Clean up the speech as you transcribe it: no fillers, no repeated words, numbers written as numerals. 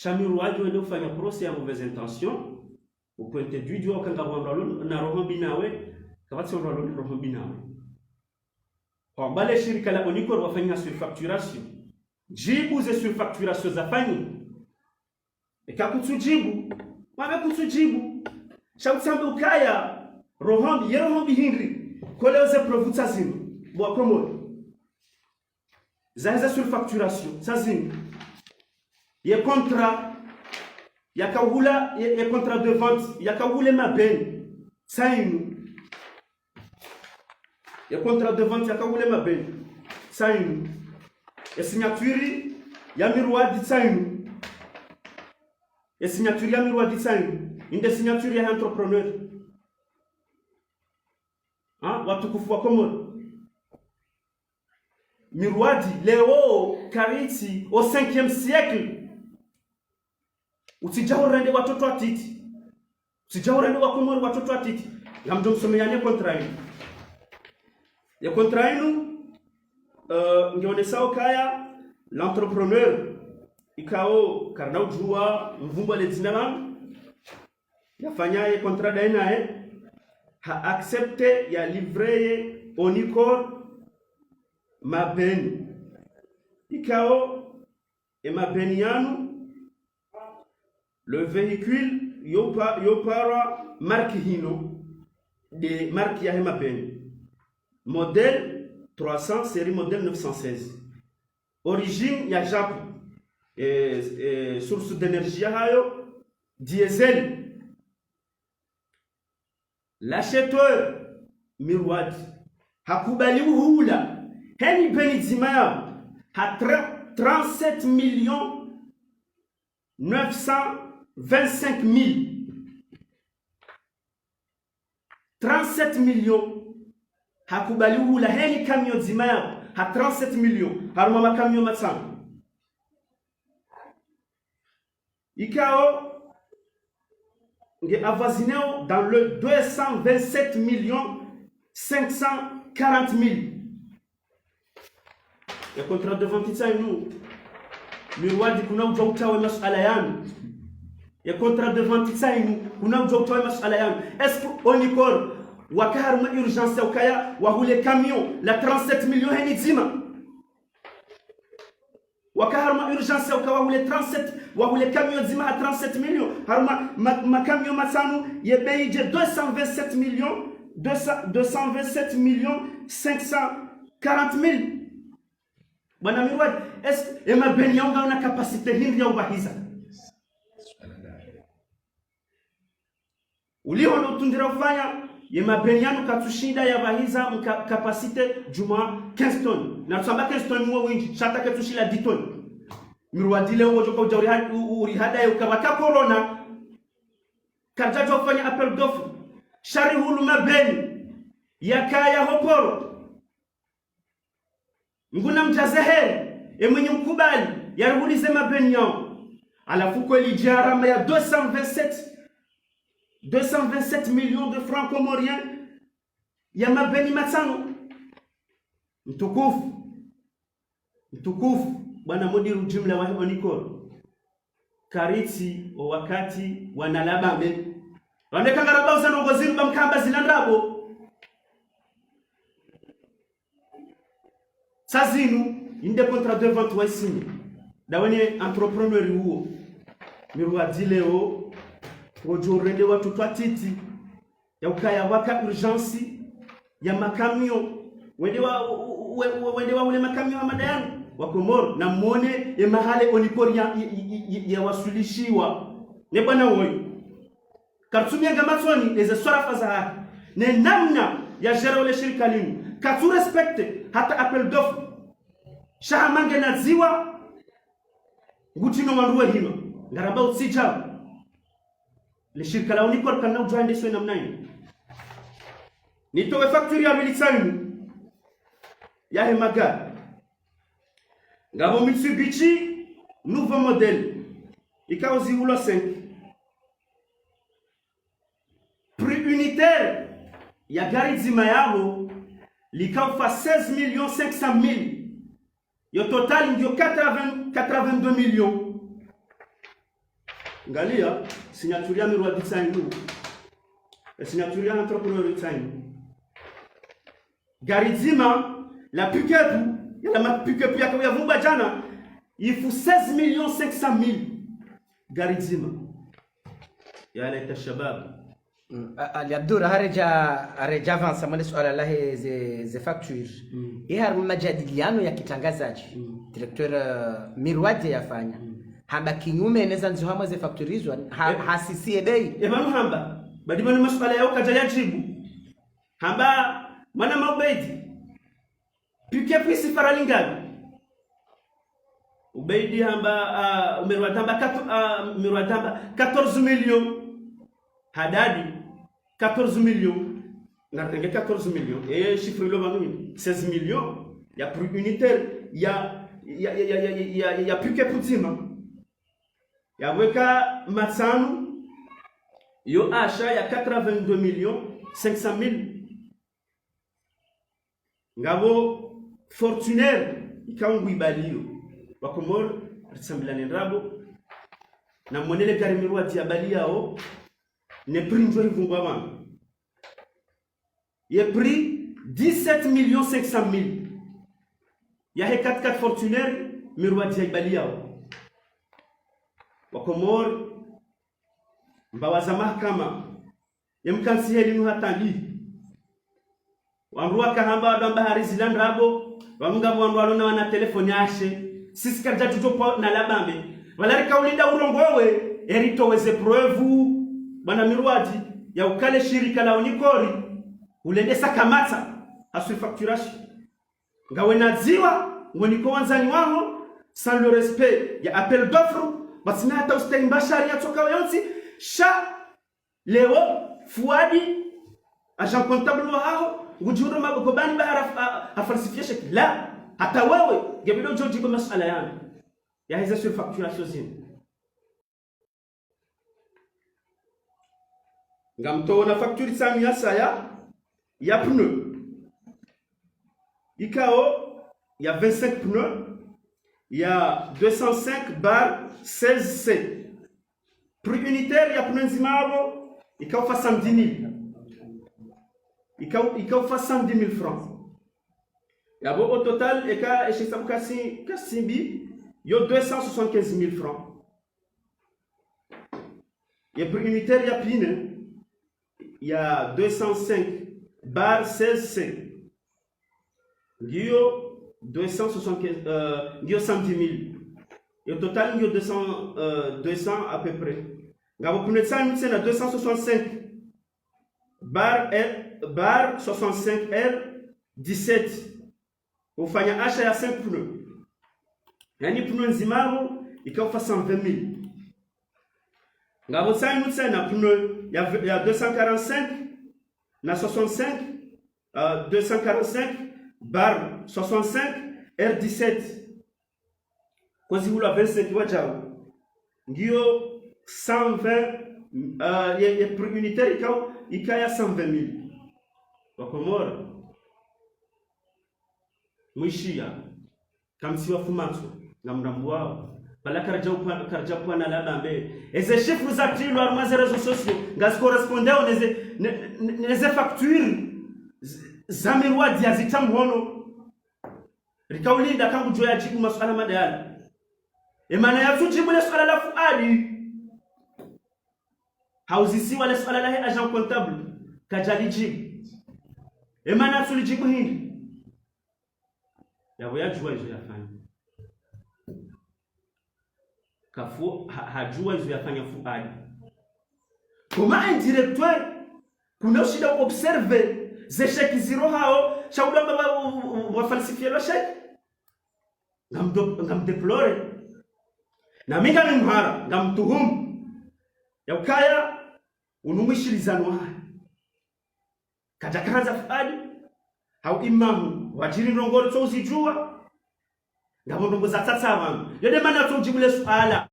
shamiruaji wende ufanya procès ya mauvaise intention upointe du dio kanga wamralo na roho binawe kabati wamralo na roho binawe kwa bale shirika la Onicor wafanya surfacturation jibu ze surfacturation za fanyi ikakutujibu wabe kutujibu shautambe ukaya roho yeroho bihindri koleze provuta zinu bo komo za surfacturation sazini ye contrat yakahula ye contrat de vente yakahule mabeni sainu ye contrat de vente yakahule mabeni sainu ye signature ya miruadi sainu ye signature ya miruadi sainu inde signature ya entrepreneur watukufu wa Komoro miruadi leo kariti au 5e siècle utijahorende watoto atiti utijahorende wakomori watoto atiti ngamdo msomeyane contrat ya contrat inu ngione sao kaya l'entrepreneur ikao karnau jua mvumba le dinalam yafanya ye contrat daina ha accepte ya livrer Onicor mabeni ikao e mabeni yanu le véhicule yopara marque hino de marque ya mabeni modèle 300 série modèle 916 origine ya Japon source d'énergie hayo diesel. L'acheteur miruadi hakubali uhula heni beni zimaya ha 37 millions 925 000 37 millions hakubali uhula heni camion zimaya ha 37 millions haruma makamio matano ikao avoisineo dans le 227 540 000. Le contrat de vente ça nous miruadi kuna utawe masuala yanu ya contrat de vente ça nous kuna utawe masuala yanu est-ce que Onicor wakarma urgence ukaya wa hule camion la 37 millions heni zima wakarma urgence ukaya wa hule 37 wa hule camion zima à 37 millions harma ma camion matano ye beije 227 millions 227 millions 540 000. Bwana miruadi est ema benyonga una capacité hindi ya ubahiza ulio ndo tundira ufanya yema benyanu katushinda ya bahiza capacité juma 15 tonnes na tusamba 15 tonnes mwa wingi chata ketushila 10 tonnes miruadi leo ngojo kwa urihada ya ukabaka corona kajato ufanya appel d'offre shari hulu mabeni yakaya hoporo nguna mjazeheri mwenye mkubali yaruhulize mabeni yao alafu kweli jarama ya 227 millions de francs comoriens ya mabeni matano mtukufu bwana mudiru jumla wa Onicor kariti wakati wanalabame wamekangara uzano ngozini bamkamba zilandabo sazinu inde contrat de vente wa signé dawene entrepreneur huo miruadi leo wojorende watu twatiti ya ukaya waka urgence ya makamio wende wa ule makamio wa madayani wa Komoro na muone ya mahale Onicor ya wasulishiwa ne bwana woyo kartumia gamatoni eze swara faza haki ne namna ya jera ule shirika limu katu respecte hata appel d'offre shahamange na ziwa ngutino wanduwe hino ngaraba utsija le shirika la Onicor kana ujande sio namna hiyo nitowe factory ya bilisani ya hemaga ngabo Mitsubishi nouveau modèle ikaozi ulo 5 prix unitaire ya gari zima yabo likaufa 16 500 000 yo total ndio 82 millions ngalia signature ya mirwa design du signature ya entrepreneur design gari zima la pick-up ya la pick-up ya kwa vumba jana ifu 16,500,000 gari zima ya laita shabab اليابدور هرجع avansa mwale swala lahe ze facture ihar majadiliano ya kitangazaji director Mirwadi yafanya hamba kinyume eneza nzo hamwe ze facturizwa hasisie bei emanu hamba badibani maswala yao kaja yajibu hamba mwana maubedi pike pisi faralingabi ubeidi hamba Mirwadamba 14 millions hadadi 14 millions na renge 14 millions et chiffre le banu 16 millions ya prix unitaire ya pike putima ya weka matsanu yo achat ya 82,500,000 ngabo fortunaire ikangu ibalio wakomor risambilane rabo na monele gari Mirwadi ya bali yao ne prix njo hivungwa bana ye prix 17,500,000 ya he 4x4 fortunaire Mirwadi ya bali yao wakomor mbawaza mahakama yemkansi heli hatali wanruwa kahamba wadamba harizilan rabo wamungabo wanruwa na wana telefoni ashe sisi karja tutopo na labambe walari kaulinda urongowe eritoweze preuve bwana Mirwadi ya ukale shirika la unikori ulendesa kamata asu facturation ngawe naziwa ngoniko wanzani wao sans le respect ya appel d'offre basina hata ustaimba sharia toka yonsi sha leo Fuadi agent comptable wao ngujuro maboko bani ba falsifier la hata wewe gebido jojibu masala yangu ya hizo surfacturation zini ngamtona facture sami ya saya ya pneu ikao ya 25 pneus ya 205 bar 16C prix unitaire ya pneu nzimabo ikao fa 110,000 ikao fa 110,000 francs yabo au total eka eshisabu kasimbi yo 275,000 francs ya prix unitaire ya pneu il y a 205 bar 16C. Ndio 275 ndio 110,000. Et au total ndio 200 à peu près. Ngabo pneu ça c'est na 265 bar 65 R 17. Ufanya achat ya 5 pneus. Yani pneu nzimao ikawa 120,000. Ngabo ça c'est na pneu il y a 245 na 65 245 bar 65 R17 kwazi hula 25 wajao ndio 120 ya prix unitaire ikaya 120,000 wakomora mwishia kamsiwa fumatso na mrambo wao bala karja na labambe eze chiffres actifs sur les réseaux sociaux ngas correspondant les factures za Mirwadi azitamhono rikaulinda kangu joya jibu maswala madala emana ya tujibu le swala la Fuadi hauzisiwa le swala la agent comptable kajali jibu emana tulijibu hindi yabo yajua hizo yafanya kafu hajua hizo yafanya Fuadi kama un directeur kuna shida observe ze chèques zero hao shauda wa falsifier le chèque ngam deplore na minga mhara ngam tuhum ya ukaya unumwishirizano haya katakaanza Fuadi hau imamu wajiri ndongoro tozijua ngabo ndongo za tsatsa wangu yede mana tujibule swala